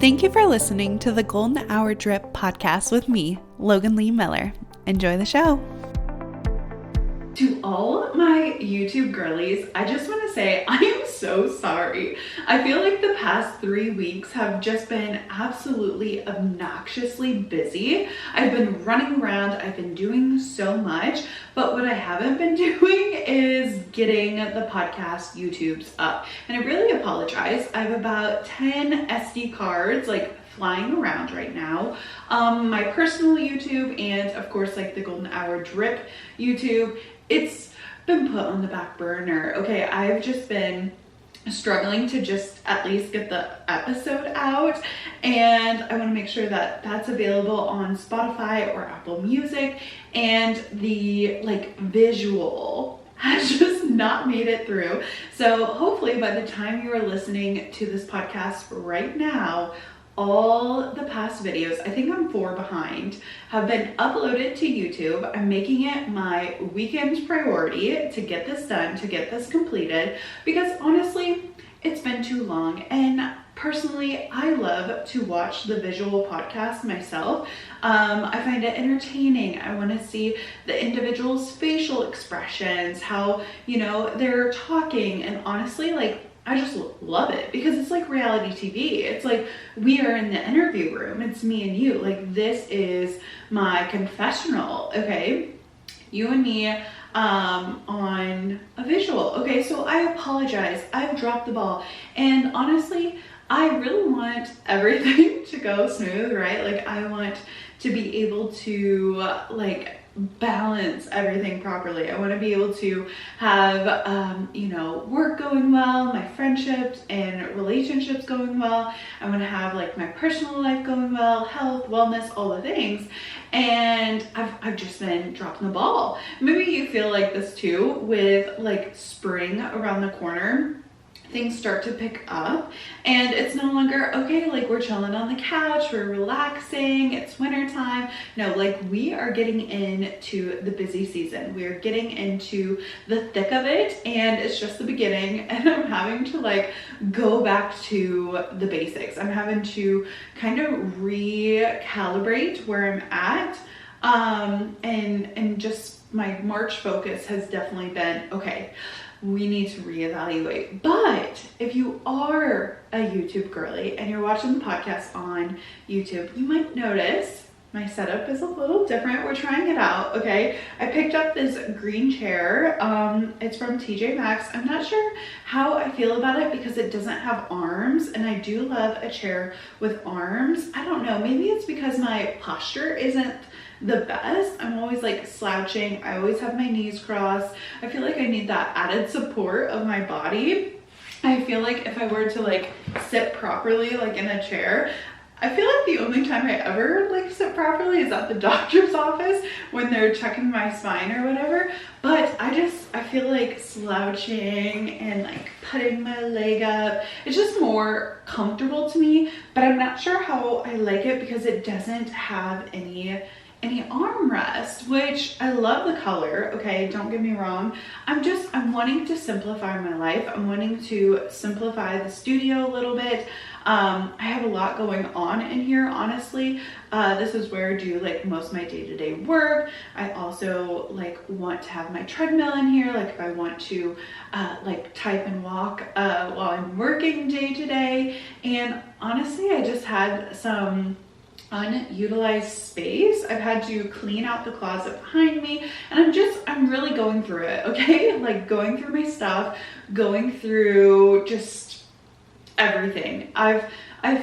Thank you for listening to the Golden Hour Drip podcast with me, Logan Lee Miller. Enjoy the show. To all my YouTube girlies, I just want to say I am so sorry. I feel like the past 3 weeks have just been absolutely obnoxiously busy. I've been running around, I've been doing so much, but what I haven't been doing is getting the podcast YouTubes up. And I really apologize. I have about 10 SD cards flying around right now. My personal YouTube and of course the Golden Hour Drip YouTube, it's been put on the back burner. Okay, I've just been struggling to just at least get the episode out, and I want to make sure that that's available on Spotify or Apple Music, and the visual has just not made it through. So hopefully by the time you are listening to this podcast right now, all the past videos, I think I'm 4 behind, have been uploaded to YouTube. I'm making it my weekend priority to get this done, to get this completed, because honestly, it's been too long. And personally, I love to watch the visual podcast myself. I find it entertaining. I want to see the individual's facial expressions, how, they're talking, and honestly, I just love it because it's like reality TV. It's like we are in the interview room. It's me and you. This is my confessional, okay? You and me on a visual. Okay, so I apologize. I've dropped the ball. And honestly, I really want everything to go smooth, right? I want to be able to balance everything properly. I want to be able to have work going well, my friendships and relationships going well. I want to have my personal life going well, health, wellness, all the things. And I've just been dropping the ball. Maybe you feel like this too with spring around the corner. Things start to pick up and it's no longer okay, we're chilling on the couch, we're relaxing, it's winter time. No, we are getting into the busy season. We're getting into the thick of it, and it's just the beginning, and I'm having to go back to the basics. I'm having to kind of recalibrate where I'm at, and just my March focus has definitely been, okay, we need to reevaluate. But if you are a YouTube girly and you're watching the podcast on YouTube, you might notice my setup is a little different. We're trying it out, okay? I picked up this green chair. It's from TJ Maxx. I'm not sure how I feel about it because it doesn't have arms, and I do love a chair with arms. I don't know, maybe it's because my posture isn't the best. I'm always slouching. I always have my knees crossed. I feel like I need that added support of my body. I feel like if I were to sit properly in a chair, I feel like the only time I ever sit properly is at the doctor's office when they're checking my spine or whatever. But I feel slouching and putting my leg up, it's just more comfortable to me. But I'm not sure how I like it because it doesn't have any armrest, which I love the color, okay, don't get me wrong. I'm wanting to simplify my life. I'm wanting to simplify the studio a little bit. I have a lot going on in here, honestly. This is where I do most of my day-to-day work. I also want to have my treadmill in here, if I want to type and walk while I'm working day to day. And honestly, I just had some unutilized space. I've had to clean out the closet behind me, and I'm really going through it, okay? Going through my stuff, going through just everything. I've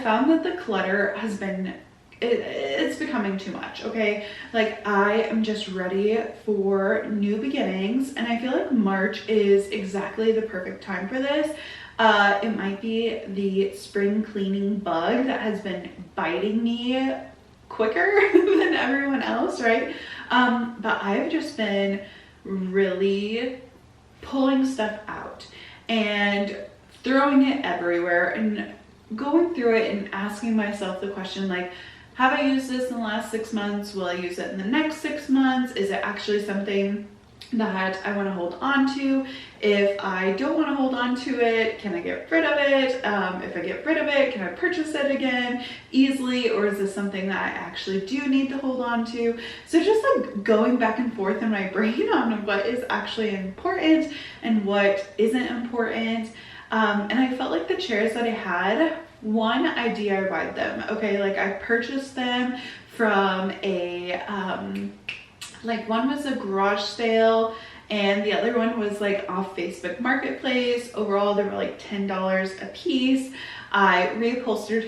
found that the clutter has been, it's becoming too much, okay? I am just ready for new beginnings, and I feel like March is exactly the perfect time for this. It might be the spring cleaning bug that has been biting me quicker than everyone else, right? But I've just been really pulling stuff out and throwing it everywhere and going through it and asking myself the question, have I used this in the last 6 months? Will I use it in the next 6 months? Is it actually something that I want to hold on to. If I don't want to hold on to it, can I get rid of it? If I get rid of it, can I purchase it again easily? Or is this something that I actually do need to hold on to? So just like going back and forth in my brain on what is actually important and what isn't important. And I felt like the chairs that I had, one, I DIY'd them. Okay, like I purchased them from a, like one was a garage sale and the other one was like off Facebook Marketplace. Overall, they were like $10 a piece. I reupholstered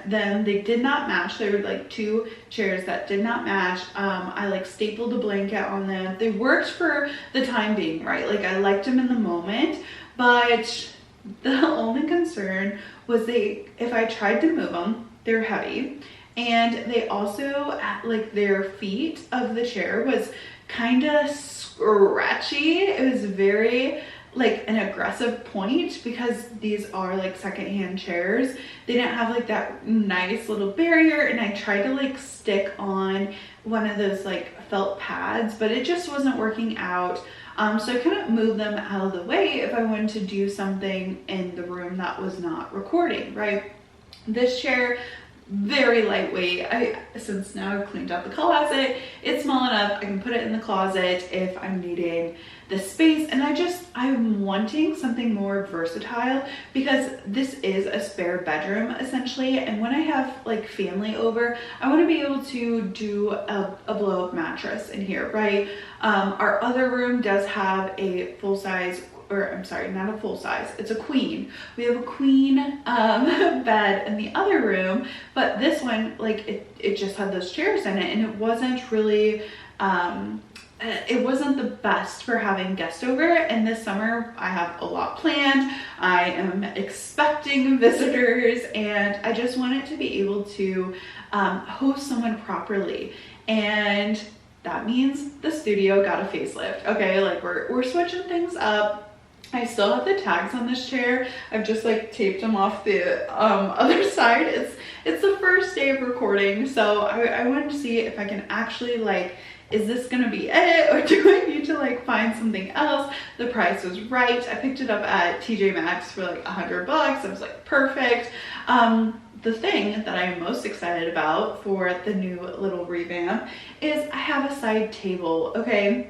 them. They did not match. They were like two chairs that did not match. I like stapled a blanket on them. They worked for the time being, right? Like I liked them in the moment, but the only concern was if I tried to move them, they're heavy. And they also, like their feet of the chair was kind of scratchy. It was very like an aggressive point because these are like secondhand chairs. They didn't have like that nice little barrier, and I tried to like stick on one of those like felt pads, but it just wasn't working out. So I couldn't move them out of the way if I wanted to do something in the room that was not recording, right? This chair, very lightweight. Since now I've cleaned out the closet, it's small enough I can put it in the closet if I'm needing the space. And I'm wanting something more versatile because this is a spare bedroom essentially, and when I have like family over, I want to be able to do a blow-up mattress in here, right? Our other room does have a full-size, or I'm sorry, not a full size, it's a queen. We have a queen bed in the other room, but this one, like it just had those chairs in it, and it wasn't really, it wasn't the best for having guests over. And this summer I have a lot planned. I am expecting visitors, and I just wanted to be able to host someone properly. And that means the studio got a facelift. Okay, like we're switching things up. I still have the tags on this chair. I've just like taped them off the other side. It's the first day of recording, so I wanted to see if I can actually like, is this gonna be it, or do I need to like find something else? The price was right. I picked it up at TJ Maxx for like $100. I was like, perfect. The thing that I'm most excited about for the new little revamp is I have a side table, okay?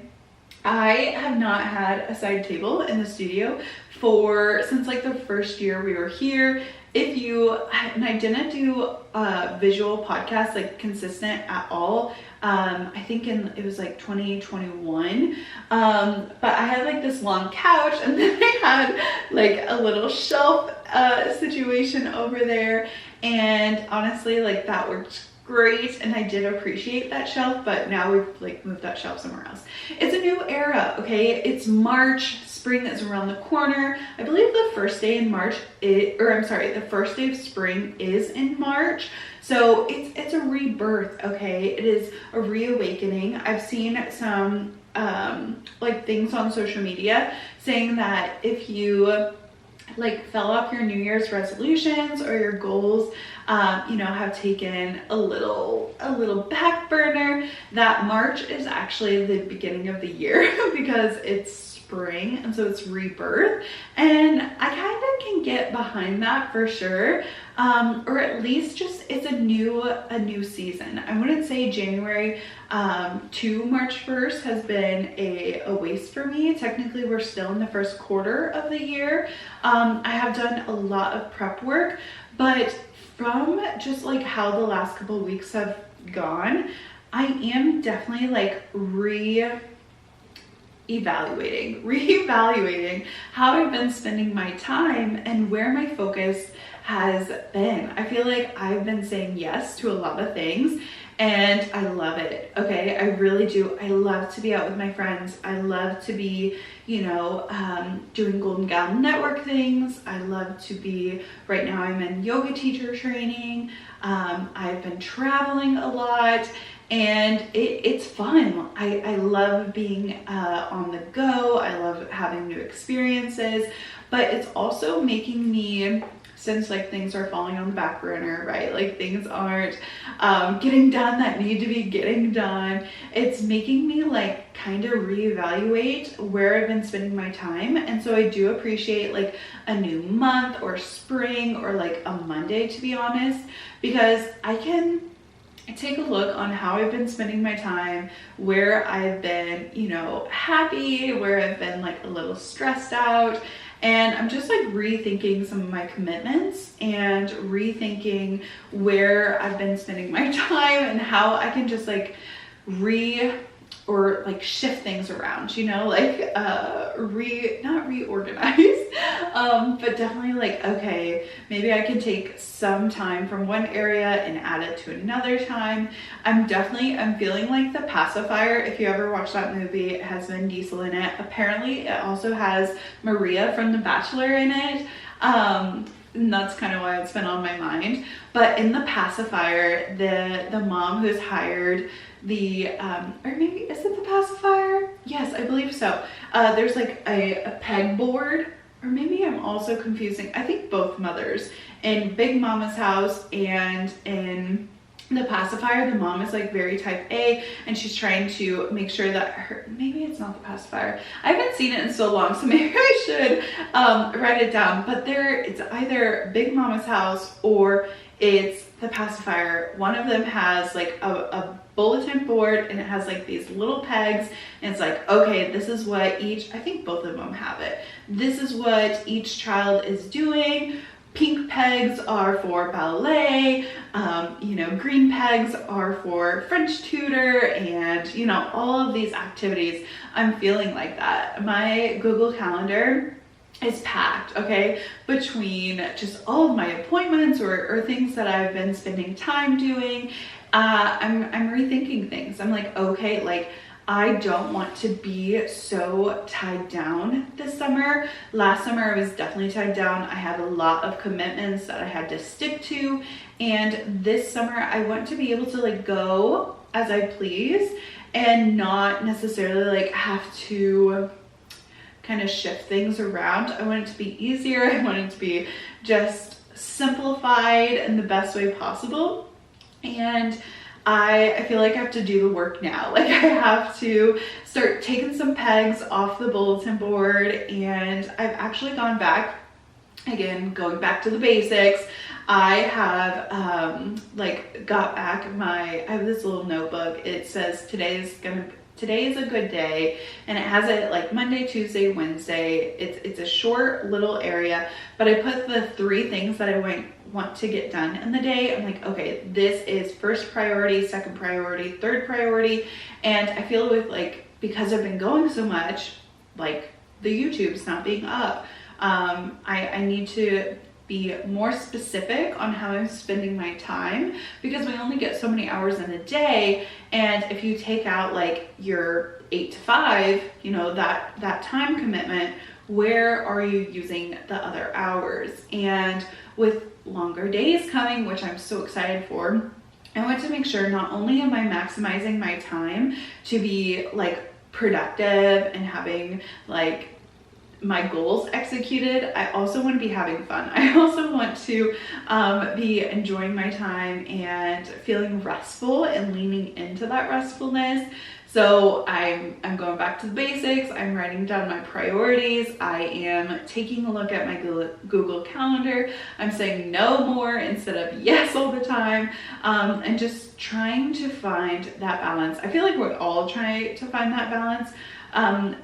I have not had a side table in the studio since like the first year we were here. And I didn't do a visual podcast like consistent at all. I think it was like 2021. But I had like this long couch, and then I had like a little shelf situation over there. And honestly, like that worked great, and I did appreciate that shelf, but now we've like moved that shelf somewhere else. It's a new era, okay? It's March, spring is around the corner. I believe the first day in March, the first day of spring is in March. So it's a rebirth, okay? It is a reawakening. I've seen some like things on social media saying that if you like fell off your New Year's resolutions or your goals, have taken a little back burner, that March is actually the beginning of the year because it's spring, and so it's rebirth. And I kind of can get behind that for sure. Or at least just it's a new season. I wouldn't say January to March 1st has been a waste for me. Technically, we're still in the first quarter of the year. I have done a lot of prep work, but from just like how the last couple of weeks have gone, I am definitely like reevaluating how I've been spending my time and where my focus has been. I feel like I've been saying yes to a lot of things, and I love it. Okay, I really do. I love to be out with my friends. I love to be, doing Golden Gown Network things. I love to be, right now I'm in yoga teacher training. I've been traveling a lot, and it's fun. I love being on the go. I love having new experiences, but it's also making me since like things are falling on the back burner, right? Like things aren't getting done that need to be getting done. It's making me like kind of reevaluate where I've been spending my time. And so I do appreciate like a new month or spring or like a Monday, to be honest, because I can take a look on how I've been spending my time, where I've been, you know, happy, where I've been like a little stressed out. And I'm just like rethinking some of my commitments and rethinking where I've been spending my time and how I can just like shift things around, you know, like not reorganize, but definitely like, okay, maybe I can take some time from one area and add it to another time. I'm feeling like The Pacifier. If you ever watched that movie, it has Vin Diesel in it. Apparently it also has Maria from The Bachelor in it. And that's kind of why it's been on my mind. But in The Pacifier, the mom who's hired the or maybe is it The Pacifier? Yes, I believe so. There's like a pegboard, or maybe I'm also confusing, I think both mothers, in Big Mama's house and in The Pacifier. The mom is like very type A, and she's trying to make sure that maybe it's not The Pacifier. I haven't seen it in so long, so maybe I should write it down. But it's either Big Mama's house or it's The Pacifier. One of them has like a bulletin board, and it has like these little pegs, and it's like, okay, this is what I think both of them have it. This is what each child is doing. Pink pegs are for ballet, you know, green pegs are for French tutor, and you know, all of these activities. I'm feeling like that. My Google Calendar is packed, okay, between just all of my appointments or things that I've been spending time doing. I'm rethinking things. I'm like, okay, like I don't want to be so tied down this summer. Last summer I was definitely tied down. I had a lot of commitments that I had to stick to, and this summer I want to be able to like go as I please and not necessarily like have to kind of shift things around. I want it to be easier. I want it to be just simplified in the best way possible. And I feel like I have to do the work now. Like I have to start taking some pegs off the bulletin board, and I've actually gone back, again, going back to the basics. I have got back I have this little notebook. It says today is a good day, and it has it like Monday, Tuesday, Wednesday. It's a short little area, but I put the 3 things that I want to get done in the day. I'm like, okay, this is first priority, second priority, third priority. And I feel with like, because I've been going so much, like the YouTube's not being up, I need to be more specific on how I'm spending my time, because we only get so many hours in a day. And if you take out like your 8 to 5, you know, that time commitment, where are you using the other hours? And with longer days coming, which I'm so excited for, I want to make sure not only am I maximizing my time to be like productive and having like my goals executed, I also want to be having fun. I also want to be enjoying my time and feeling restful and leaning into that restfulness. So I'm going back to the basics. I'm writing down my priorities. I am taking a look at my Google Calendar. I'm saying no more instead of yes all the time, and just trying to find that balance. I feel like we're all trying to find that balance.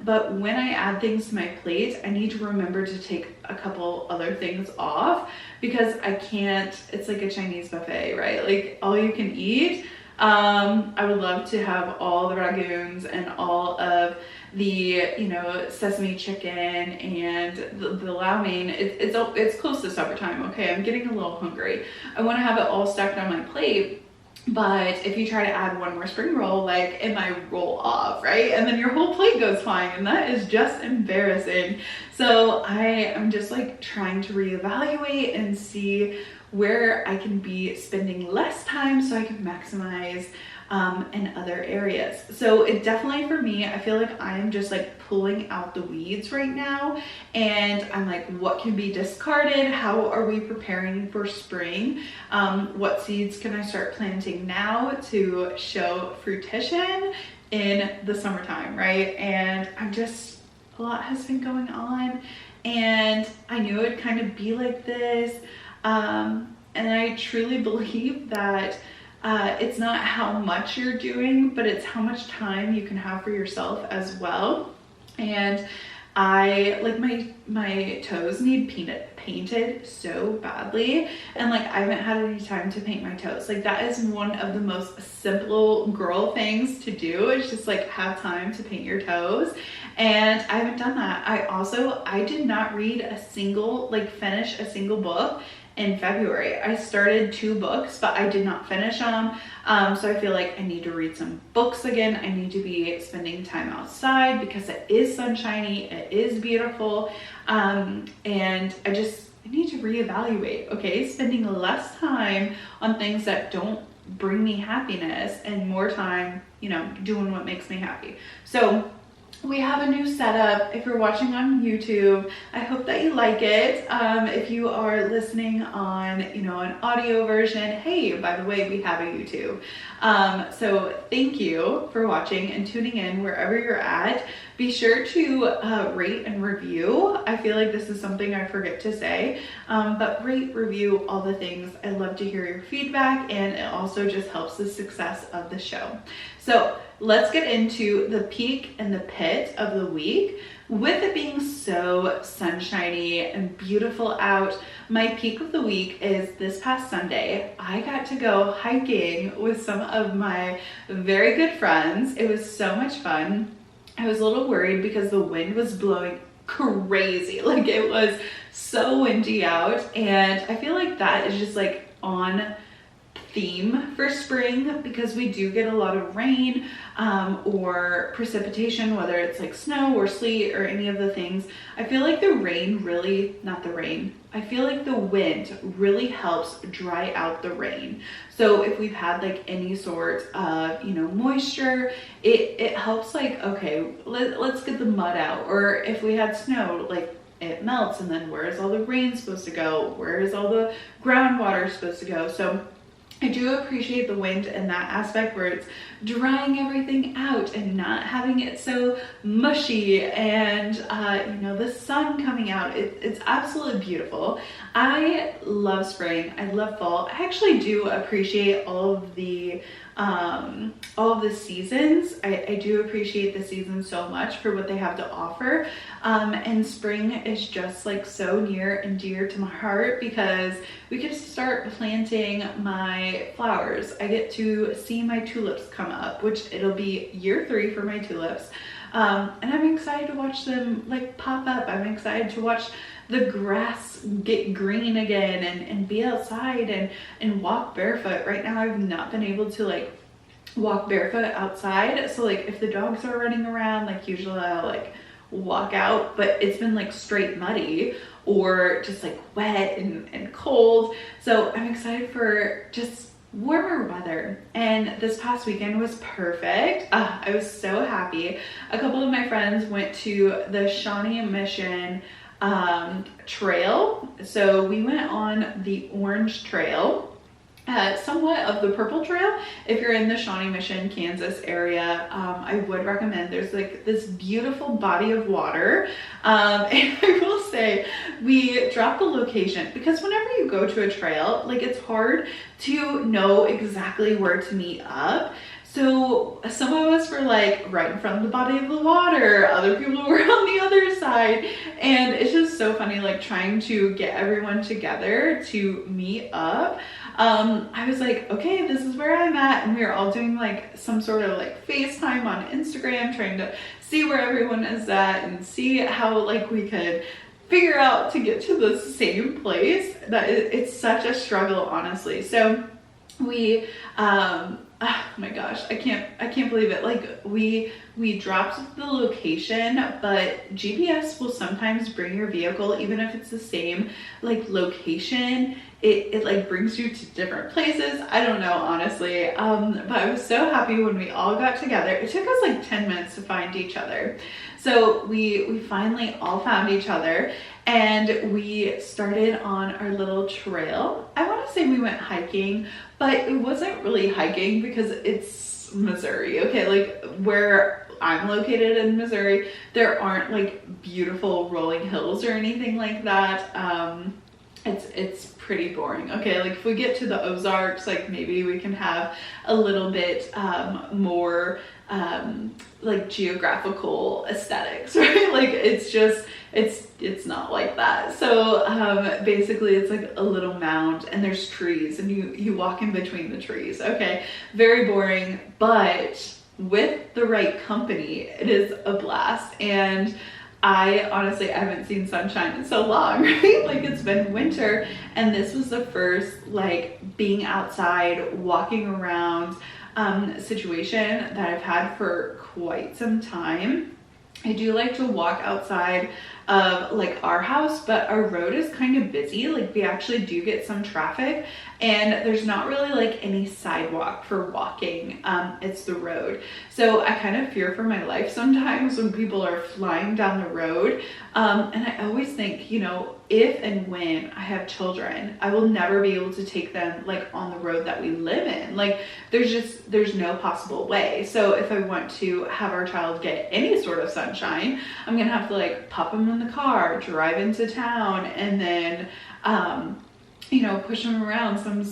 But when I add things to my plate, I need to remember to take a couple other things off, because I can't, it's like a Chinese buffet, right? Like all you can eat. I would love to have all the ragoons and all of the, you know, sesame chicken and the lau mein. It's close to supper time. Okay, I'm getting a little hungry. I want to have it all stacked on my plate. But if you try to add one more spring roll, like it might roll off, right? And then your whole plate goes flying, and that is just embarrassing. So I am just like trying to reevaluate and see where I can be spending less time so I can maximize in other areas. So it definitely, for me, I feel like I am just like pulling out the weeds right now, and I'm like, what can be discarded? How are we preparing for spring? What seeds can I start planting now to show fruition in the summertime, right? And a lot has been going on, and I knew it'd kind of be like this. And I truly believe that it's not how much you're doing, but it's how much time you can have for yourself as well. And I like my toes need painted so badly, and like I haven't had any time to paint my toes. Like that is one of the most simple girl things to do. It's just like have time to paint your toes, and I haven't done that. I did not finish a single book in February. I started 2 books, but I did not finish them. So I feel like I need to read some books again. I need to be spending time outside because it is sunshiny, it is beautiful. And I need to reevaluate, okay? Spending less time on things that don't bring me happiness and more time, doing what makes me happy. So we have a new setup. If you're watching on YouTube, I hope that you like it. If you are listening on, an audio version, hey, by the way, we have a YouTube. So thank you for watching and tuning in wherever you're at. Be sure to rate and review. I feel like this is something I forget to say, but rate, review, all the things. I love to hear your feedback, and it also just helps the success of the show. So let's get into the peak and the pit of the week. With it being so sunshiny and beautiful out, my peak of the week is this past Sunday. I got to go hiking with some of my very good friends. It was so much fun. I was a little worried because the wind was blowing crazy. Like it was so windy out, and I feel like that is just like on theme for spring because we do get a lot of rain or precipitation, whether it's like snow or sleet or any of the things. I feel like I feel like the wind really helps dry out the rain. So if we've had like any sort of, moisture, it helps like, okay, let's get the mud out. Or if we had snow, like it melts, and then where is all the rain supposed to go? Where is all the groundwater supposed to go? So I do appreciate the wind in that aspect where it's drying everything out and not having it so mushy, and the sun coming out. It's absolutely beautiful. I love spring. I love fall. I actually do appreciate all of the seasons. I do appreciate the seasons so much for what they have to offer. And spring is just like so near and dear to my heart because we get to start planting my flowers. I get to see my tulips come up, which it'll be year 3 for my tulips. And I'm excited to watch them like pop up. I'm excited to watch the grass get green again and be outside and walk barefoot. Right now I've not been able to like walk barefoot outside. So like if the dogs are running around, like usually I'll like walk out, but it's been like straight muddy or just like wet and cold. So I'm excited for just warmer weather, and this past weekend was perfect. I was so happy. A couple of my friends went to the Shawnee Mission trail. So we went on the Orange Trail, somewhat of the Purple Trail. If you're in the Shawnee Mission, Kansas area, I would recommend. There's like this beautiful body of water. And I will say we dropped the location because whenever you go to a trail, like it's hard to know exactly where to meet up. So some of us were like right in front of the body of the water, other people were on the other side, and it's just so funny like trying to get everyone together to meet up. I was like, okay, this is where I'm at, and we were all doing like some sort of like FaceTime on Instagram, trying to see where everyone is at and see how like we could figure out to get to the same place. That it's such a struggle, honestly. So we oh my gosh, I can't believe it. Like we dropped the location, but GPS will sometimes bring your vehicle, even if it's the same like location. It like brings you to different places. I don't know, honestly. But I was so happy when we all got together. It took us like 10 minutes to find each other. So we finally all found each other, and we started on our little trail. I want to say we went hiking, but it wasn't really hiking because it's Missouri, okay? Like where I'm located in Missouri, there aren't like beautiful rolling hills or anything like that. It's pretty boring. Okay, like if we get to the Ozarks, like maybe we can have a little bit more like geographical aesthetics, right? Like it's just it's not like that. So basically it's like a little mound, and there's trees, and you walk in between the trees. Okay, very boring, but with the right company it is a blast. And I honestly, I haven't seen sunshine in so long, right? Like it's been winter, and this was the first like being outside, walking around situation that I've had for quite some time. I do like to walk outside of like our house, but our road is kind of busy. Like we actually do get some traffic, and there's not really like any sidewalk for walking. It's the road. So I kind of fear for my life sometimes when people are flying down the road. And I always think, you know, if and when I have children, I will never be able to take them like on the road that we live in. Like there's no possible way. So if I want to have our child get any sort of sunshine, I'm gonna have to like pop them in the car, drive into town, and then you know, push them around some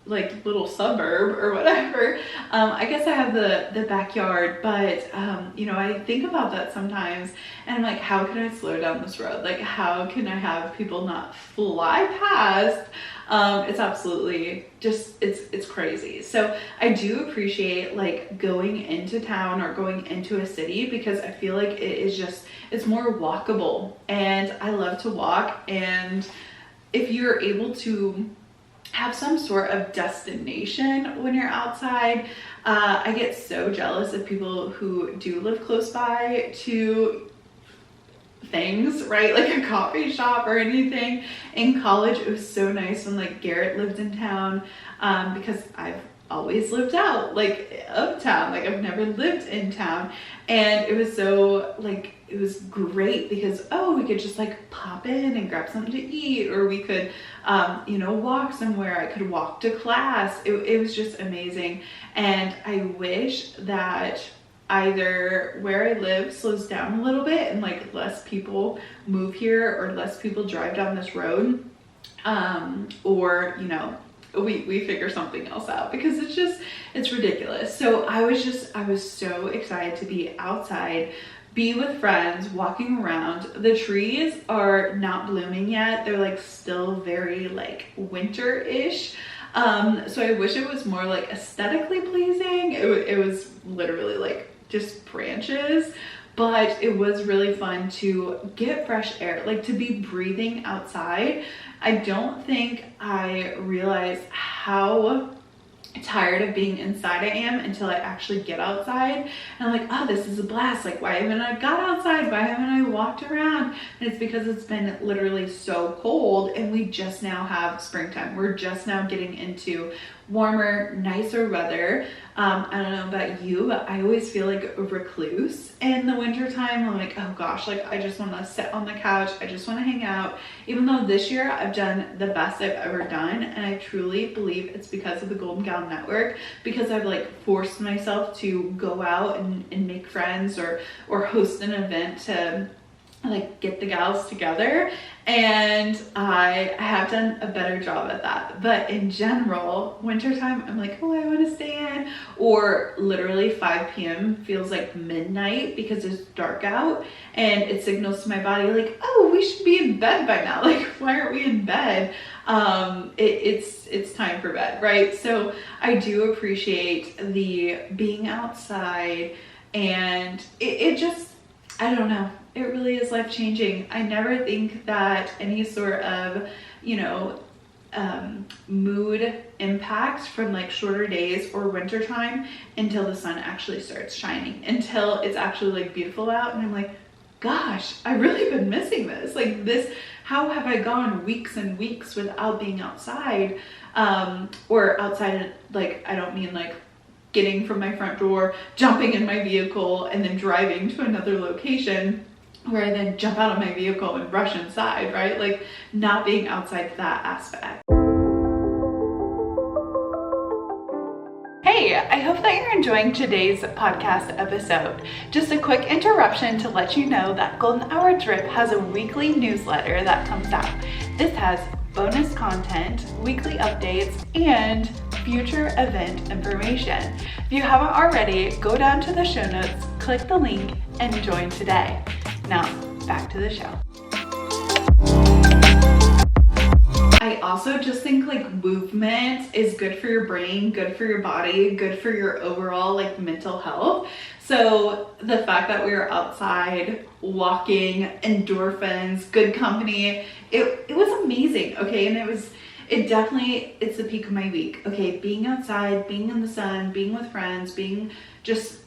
like little suburb or whatever. I guess I have the backyard, but you know, I think about that sometimes, and I'm like, how can I slow down this road? Like how can I have people not fly past? It's absolutely just, it's crazy. So I do appreciate like going into town or going into a city, because I feel like it is just, it's more walkable, and I love to walk. And if you're able to have some sort of destination when you're outside, I get so jealous of people who do live close by to things, right? Like a coffee shop or anything. In college, it was so nice when like Garrett lived in town, because I've always lived out like of town. Like I've never lived in town, and it was so like, it was great because, oh, we could just like pop in and grab something to eat, or we could you know, walk somewhere. I could walk to class. It was just amazing. And I wish that either where I live slows down a little bit and like less people move here, or less people drive down this road, or you know, we figure something else out, because it's ridiculous. So I was so excited to be outside, be with friends, walking around. The trees are not blooming yet. They're like still very like winter-ish. So I wish it was more like aesthetically pleasing. It was literally like just branches, but it was really fun to get fresh air, like to be breathing outside. I don't think I realized how tired of being inside I am until I actually get outside, and I'm like, oh, this is a blast. Like, why haven't I got outside? Why haven't I walked around? And it's because it's been literally so cold, and we just now have springtime. We're just now getting into warmer, nicer weather. I don't know about you, but I always feel like a recluse in the winter time. I'm like, oh gosh, like I just want to sit on the couch. I just want to hang out. Even though this year I've done the best I've ever done, and I truly believe it's because of the Golden Gown Network, because I've like forced myself to go out and make friends, or host an event to like get the gals together, and I have done a better job at that. But in general, wintertime, I'm like, oh, I want to stay in, or literally 5 p.m. feels like midnight because it's dark out, and it signals to my body like, oh, we should be in bed by now. Like, why aren't we in bed? It's time for bed, right? So I do appreciate the being outside, and it just, I don't know, it really is life-changing. I never think that any sort of, you know, mood impact from like shorter days or winter time until the sun actually starts shining, until it's actually like beautiful out. And I'm like, gosh, I've really been missing this. Like this, how have I gone weeks and weeks without being outside? Or outside, like, I don't mean like getting from my front door, jumping in my vehicle and then driving to another location where I then jump out of my vehicle and rush inside, right? Like not being outside that aspect. Hey, I hope that you're enjoying today's podcast episode. Just a quick interruption to let you know that Golden Hour Drip has a weekly newsletter that comes out. This has bonus content, weekly updates, and future event information. If you haven't already, go down to the show notes, click the link, and join today. Now, back to the show. I also just think like movement is good for your brain, good for your body, good for your overall like mental health. So the fact that we were outside walking, endorphins, good company, it was amazing. Okay. And it's the peak of my week. Okay. Being outside, being in the sun, being with friends, being just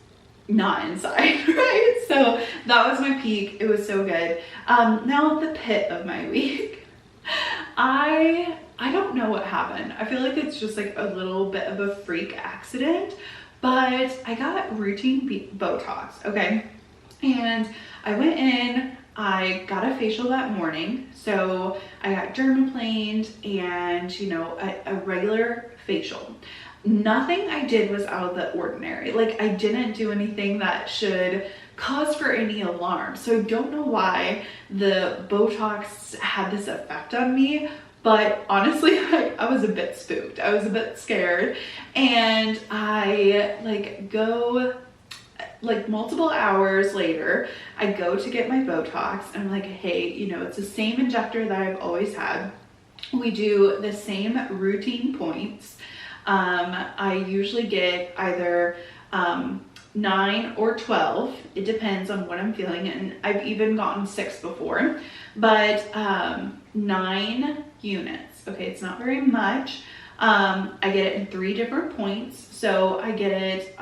not inside, right? So that was my peak. It was so good. Now the pit of my week. I don't know what happened. I feel like it's just like a little bit of a freak accident, but I got routine Botox, okay? And I went in, I got a facial that morning. So I got dermaplaned and, you know, a regular facial. Nothing I did was out of the ordinary. Like I didn't do anything that should cause for any alarm. So I don't know why the Botox had this effect on me, but honestly, I was a bit spooked. I was a bit scared, and I like go like multiple hours later, I go to get my Botox and I'm like, hey, you know, it's the same injector that I've always had. We do the same routine points. I usually get either 9 or 12. It depends on what I'm feeling, and I've even gotten 6 before, but 9 units. Okay, it's not very much. I get it in 3 different points. So I get it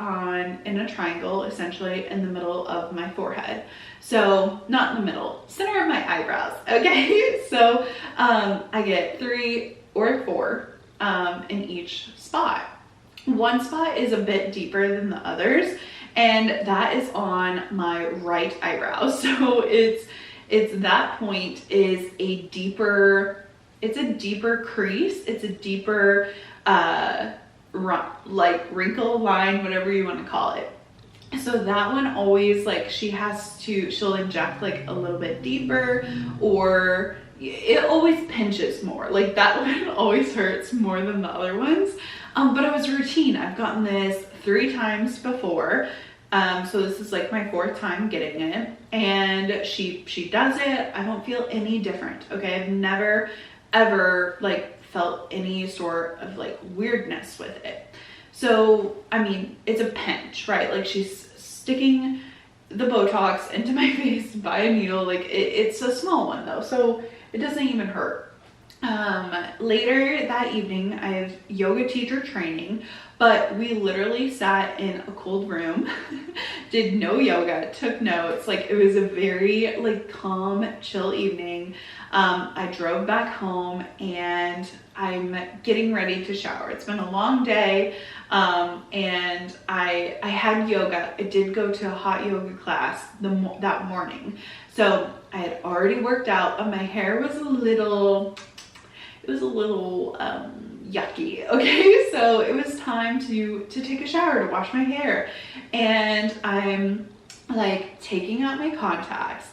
in a triangle, essentially in the middle of my forehead. So not in the middle, center of my eyebrows. Okay, so I get 3 or 4 in each spot. One spot is a bit deeper than the others, and that is on my right eyebrow. So it's that point is a deeper crease. It's a deeper like wrinkle line, whatever you want to call it. So that one always, like, she'll inject like a little bit deeper, or it always pinches more. Like that one always hurts more than the other ones. But it was routine. I've gotten this 3 times before. So this is like my 4th time getting it, and she does it. I don't feel any different. Okay. I've never ever like felt any sort of like weirdness with it. So, I mean, it's a pinch, right? Like she's sticking the Botox into my face by a needle. Like it's a small one though, so it doesn't even hurt. Later that evening, I have yoga teacher training, but we literally sat in a cold room, did no yoga, took notes. Like it was a very like calm, chill evening. I drove back home and I'm getting ready to shower. It's been a long day. And I had yoga. I did go to a hot yoga class that morning. So I had already worked out, and my hair was a little yucky. Okay, so it was time to take a shower, to wash my hair, and I'm like taking out my contacts,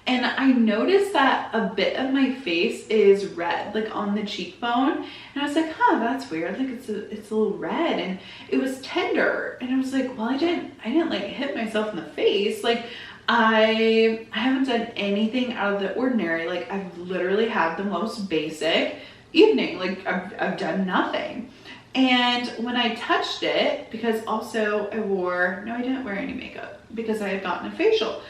and I noticed that a bit of my face is red, like on the cheekbone, and I was like, huh, that's weird. Like it's a little red, and it was tender, and I was like, well, I didn't like hit myself in the face. Like I haven't done anything out of the ordinary. Like I've literally had the most basic evening. Like I've done nothing. And when I touched it, because also I didn't wear any makeup because I had gotten a facial.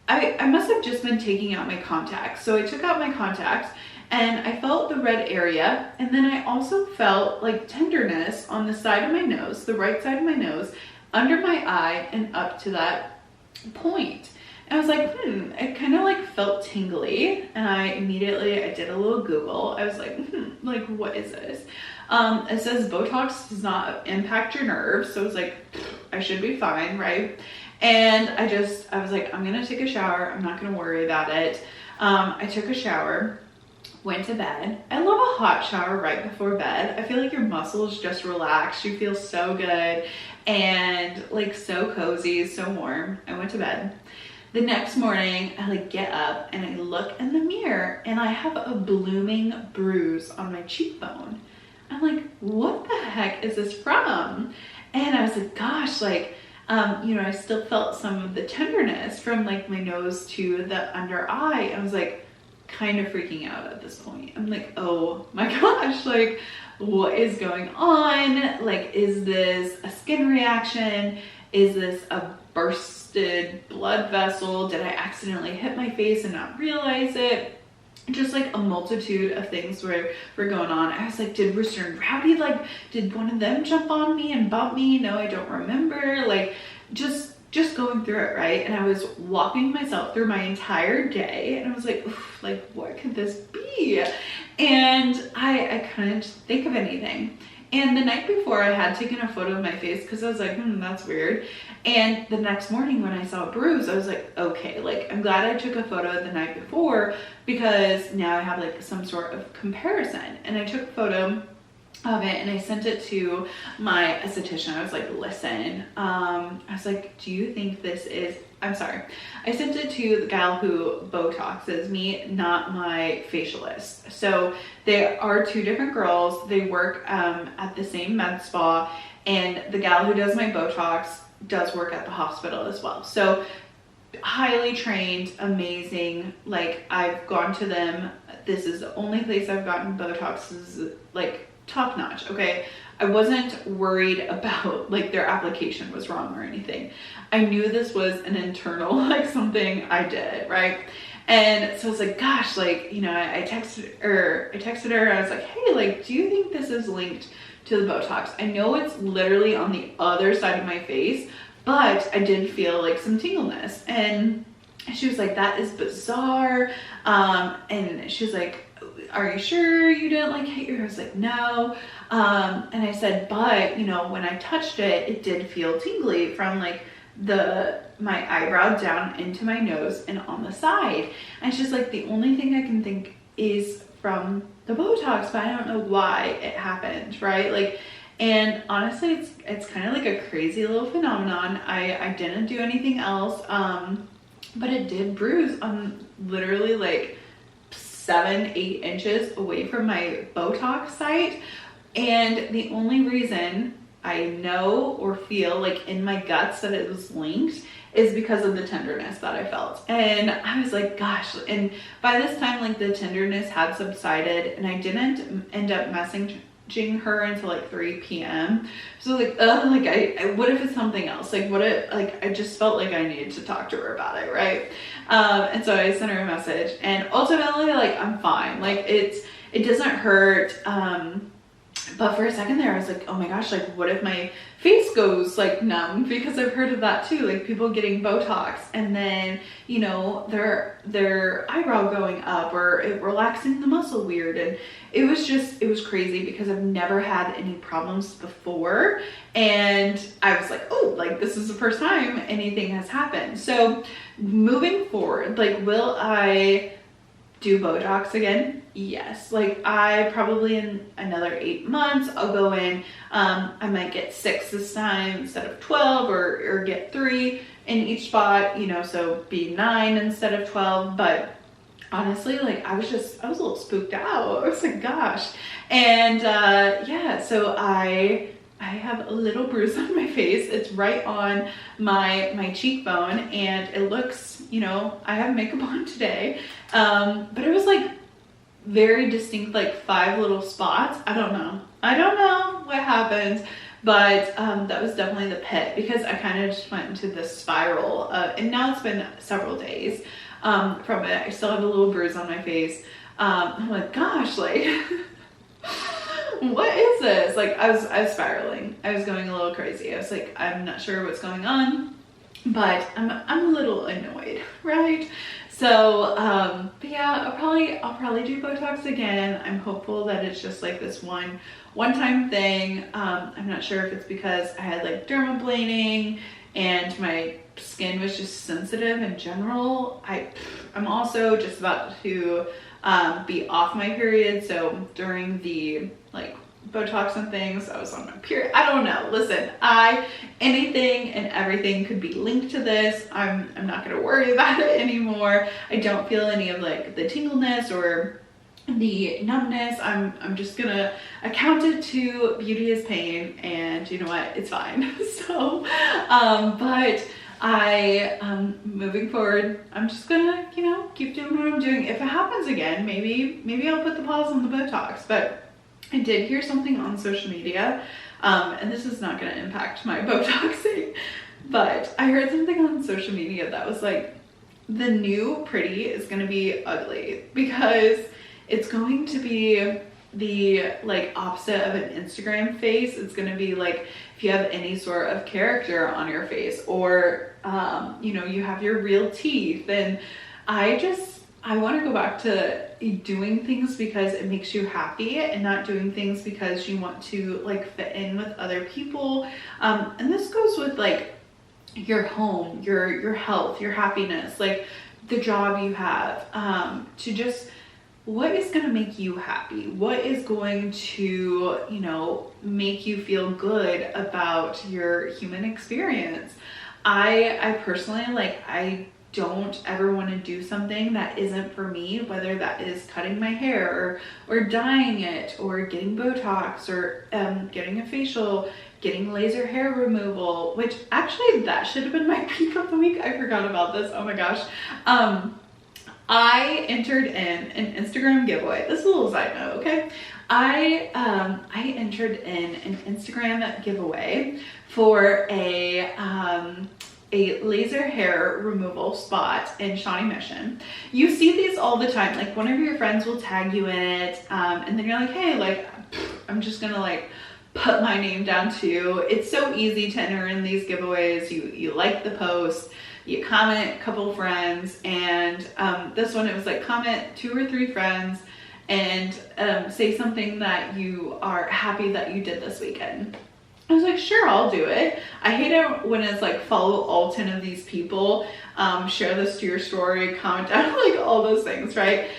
I must have just been taking out my contacts. So I took out my contacts and I felt the red area, and then I also felt like tenderness on the side of my nose, the right side of my nose, under my eye and up to that point. And I was like, it kind of like felt tingly, and I did a little Google. I was like, like what is this? It says Botox does not impact your nerves, so I was like, I should be fine, right? And I was like, I'm gonna take a shower. I'm not gonna worry about it. I took a shower, went to bed. I love a hot shower right before bed. I feel like your muscles just relax. You feel so good and like so cozy, so warm. I went to bed. The next morning, I like get up and I look in the mirror and I have a blooming bruise on my cheekbone. I'm like, what the heck is this from? And I was like, gosh, like, I still felt some of the tenderness from like my nose to the under eye. I was like kind of freaking out at this point. I'm like, oh my gosh, like what is going on? Like, is this a skin reaction? Is this a bursted blood vessel? Did I accidentally hit my face and not realize it? Just like a multitude of things were going on. I was like, did Rooster and Rowdy, like, did one of them jump on me and bump me? No, I don't remember. Like, just going through it, right? And I was walking myself through my entire day, and I was like, oof, like, what could this be? And I couldn't think of anything. And the night before, I had taken a photo of my face because I was like, that's weird. And the next morning when I saw a bruise, I was like, okay, like I'm glad I took a photo the night before because now I have like some sort of comparison. And I took a photo of it and I sent it to my esthetician. I was like, listen, I was like, do you think this is, I'm sorry. I sent it to the gal who Botoxes me, not my facialist. So they are two different girls. They work at the same med spa, and the gal who does my Botox does work at the hospital as well. So highly trained, amazing. Like I've gone to them. This is the only place I've gotten Botox. This is like top notch. Okay. I wasn't worried about like their application was wrong or anything. I knew this was an internal, like something I did, right? And so I was like, gosh, like, I texted her. I was like, hey, like, do you think this is linked to the Botox? I know it's literally on the other side of my face, but I did feel like some tingleness. And she was like, that is bizarre. And she was like, are you sure you didn't like hit your? I was like, no. And I said, but when I touched it, it did feel tingly from like my eyebrow down into my nose and on the side. And it's just like the only thing I can think is from the Botox, but I don't know why it happened, right? Like, and honestly, it's kind of like a crazy little phenomenon. I didn't do anything else, but it did bruise on literally like 7-8 inches away from my Botox site. And the only reason I know or feel like in my guts that it was linked is because of the tenderness that I felt. And I was like, gosh. And by this time, like the tenderness had subsided, and I didn't end up messaging her until like 3 p.m. So like, what if it's something else? Like what if, like, I just felt like I needed to talk to her about it, right? And so I sent her a message, and ultimately, like, I'm fine. Like it doesn't hurt. But for a second there, I was like, oh my gosh, like what if my face goes like numb? Because I've heard of that too, like people getting Botox and then, their eyebrow going up or it relaxing the muscle weird. And it was crazy because I've never had any problems before. And I was like, oh, like this is the first time anything has happened. So moving forward, like, will I do Botox again? Yes. Like I probably in another 8 months, I'll go in, I might get 6 this time instead of 12 or get 3 in each spot, so be 9 instead of 12. But honestly, like I was a little spooked out. I was like, gosh. And yeah, so I have a little bruise on my face. It's right on my cheekbone, and it looks, I have makeup on today. But it was like very distinct, like 5 little spots. I don't know what happened, but that was definitely the pit, because I kind of just went into this spiral and now it's been several days from it. I still have a little bruise on my face. I'm like, gosh, like, what is this? Like, I was spiraling. I was going a little crazy. I was like, I'm not sure what's going on, but I'm a little annoyed, right? So, but yeah, I'll probably do Botox again. I'm hopeful that it's just like this one-time thing. I'm not sure if it's because I had like dermaplaning and my skin was just sensitive in general. I'm also just about to be off my period, so during the like Botox and things, I was on my period. I don't know. Listen, anything and everything could be linked to this. I'm not gonna worry about it anymore. I don't feel any of like the tingleness or the numbness. I'm just gonna account it to beauty is pain, and you know what? It's fine. So, but moving forward, I'm just gonna, you know, keep doing what I'm doing. If it happens again, maybe I'll put the pause on the Botox. But I did hear something on social media, and this is not gonna impact my Botoxing, but I heard something on social media that was like, the new pretty is gonna be ugly, because it's going to be the like opposite of an Instagram face. It's going to be like if you have any sort of character on your face, or you know, you have your real teeth. And I want to go back to doing things because it makes you happy, and not doing things because you want to like fit in with other people. And this goes with like your home, your health, your happiness, like the job you have, to just, what is going to make you happy? What is going to, you know, make you feel good about your human experience? I personally, like, I don't ever want to do something that isn't for me, whether that is cutting my hair or dyeing it or getting Botox or getting a facial, getting laser hair removal, which actually that should have been my peak of the week. I forgot about this. Oh my gosh. I entered in an Instagram giveaway. This is a little side note, okay? I entered in an Instagram giveaway for a laser hair removal spot in Shawnee Mission. You see these all the time. Like, one of your friends will tag you in it, and then you're like, hey, like, I'm just gonna like put my name down too. It's so easy to enter in these giveaways. You like the post, you comment a couple friends, and this one, it was like comment 2 or 3 friends and say something that you are happy that you did this weekend. I was like, sure, I'll do it. I hate it when it's like follow all 10 of these people, share this to your story, comment down, like all those things, right?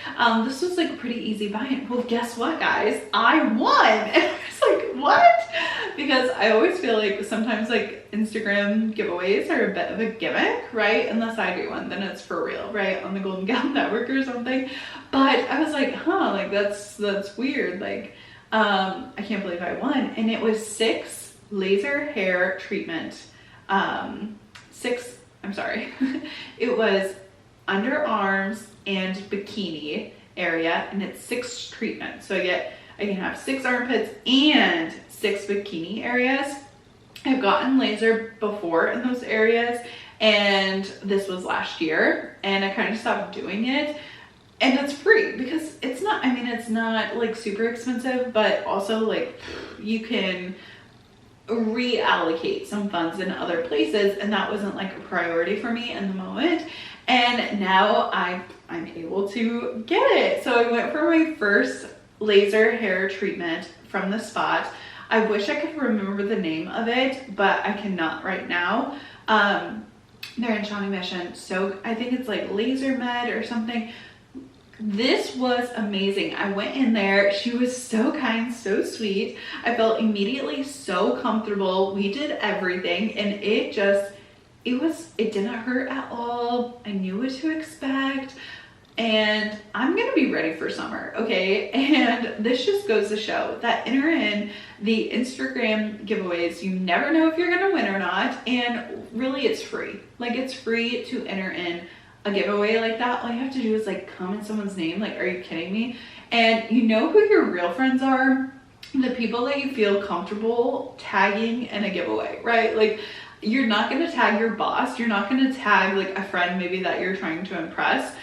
This was like a pretty easy buy-in. Well, guess what, guys? I won. And I was like, what? Because I always feel like sometimes like Instagram giveaways are a bit of a gimmick, right? Unless I do one, then it's for real, right? On the Golden Gal Network or something. But I was like, huh, like that's weird. Like, I can't believe I won. And it was 6 laser hair treatment, it was underarms and bikini area, and it's 6 treatments. So I can have 6 armpits and 6 bikini areas. I've gotten laser before in those areas, and this was last year, and I kind of stopped doing it. And it's free because it's not, I mean, it's not like super expensive, but also like you can reallocate some funds in other places, and that wasn't like a priority for me in the moment. And now I'm able to get it. So I went for my first laser hair treatment from the spot. I wish I could remember the name of it, but I cannot right now. They're in Shawnee Mission, so I think it's like Laser Med or something. This was amazing. I went in there. She was so kind, so sweet. I felt immediately so comfortable. We did everything, and it didn't hurt at all. I knew what to expect, and I'm gonna be ready for summer, okay? And this just goes to show that enter in the Instagram giveaways. You never know if you're gonna win or not, and really it's free. Like, it's free to enter in a giveaway like that. All you have to do is like comment someone's name. Like, are you kidding me? And you know who your real friends are? The people that you feel comfortable tagging in a giveaway, right? Like, you're not going to tag your boss. You're not going to tag like a friend maybe that you're trying to impress,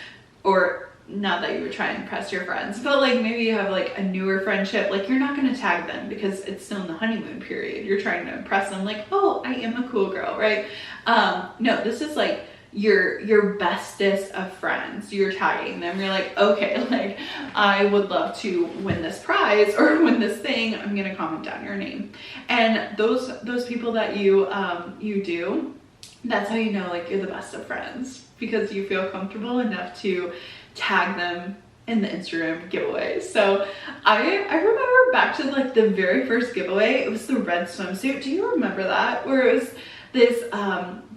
or not that you would try and impress your friends, but like maybe you have like a newer friendship, like you're not going to tag them because it's still in the honeymoon period. You're trying to impress them like, oh, I am a cool girl, right? No, this is like your bestest of friends. You're tagging them. You're like, okay, like I would love to win this prize or win this thing. I'm gonna comment down your name. And those people that you do, that's how you know like you're the best of friends, because you feel comfortable enough to tag them in the Instagram giveaway. So I remember back to like the very first giveaway, it was the red swimsuit. Do you remember that? Where it was this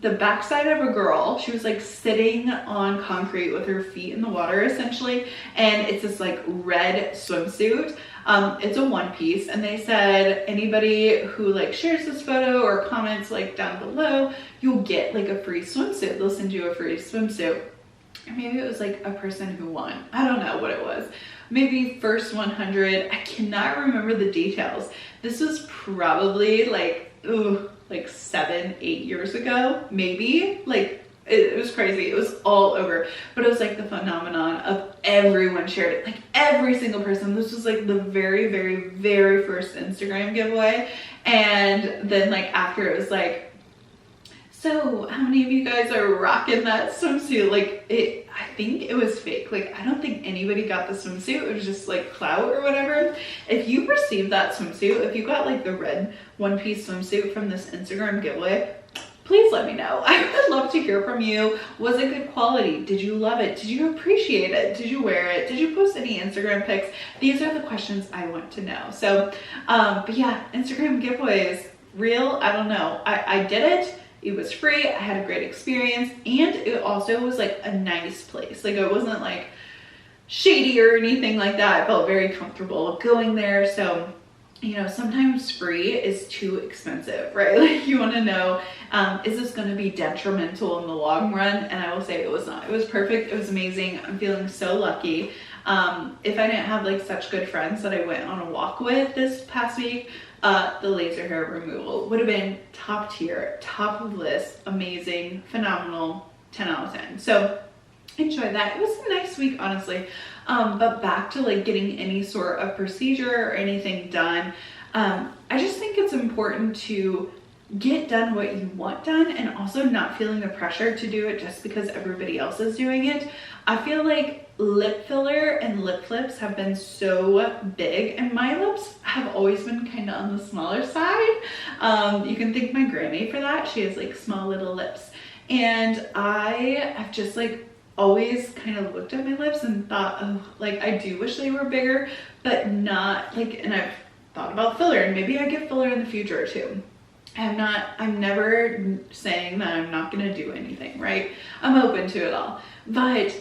the backside of a girl. She was like sitting on concrete with her feet in the water essentially, and it's this like red swimsuit. It's a one piece, and they said anybody who like shares this photo or comments like down below, you'll get like a free swimsuit. They'll send you a free swimsuit. Or maybe it was like a person who won. I don't know what it was. Maybe first 100. I cannot remember the details. This was probably like 7-8 years ago, maybe. Like it was crazy. It was all over, but it was like the phenomenon of everyone shared it, like every single person. This was like the very, very, very first Instagram giveaway. And then like after, it was like, so how many of you guys are rocking that swimsuit? Like I think it was fake. Like I don't think anybody got the swimsuit. It was just like clout or whatever. If you received that swimsuit, if you got like the red one-piece swimsuit from this Instagram giveaway, please let me know. I would love to hear from you. Was it good quality? Did you love it? Did you appreciate it? Did you wear it? Did you post any Instagram pics? These are the questions I want to know. So, but yeah, Instagram giveaways, real? I don't know. I did it. It was free. I had a great experience, and it also was like a nice place. Like it wasn't like shady or anything like that. I felt very comfortable going there. So, you know, sometimes free is too expensive, right? Like you want to know, is this going to be detrimental in the long run? And I will say it was not. It was perfect. It was amazing. I'm feeling so lucky. If I didn't have like such good friends that I went on a walk with this past week, the laser hair removal would have been top tier, top of list, amazing, phenomenal, 10 out of 10. So enjoy that. It was a nice week, honestly. But back to like getting any sort of procedure or anything done. I just think it's important to get done what you want done, and also not feeling the pressure to do it just because everybody else is doing it. I feel like lip filler and lip flips have been so big, and my lips have always been kind of on the smaller side. You can thank my Grammy for that. She has like small little lips, and I have just like always kind of looked at my lips and thought, oh, like I do wish they were bigger, but not like, and I've thought about filler, and maybe I get filler in the future too. I'm never saying that I'm not gonna do anything, right? I'm open to it all. But,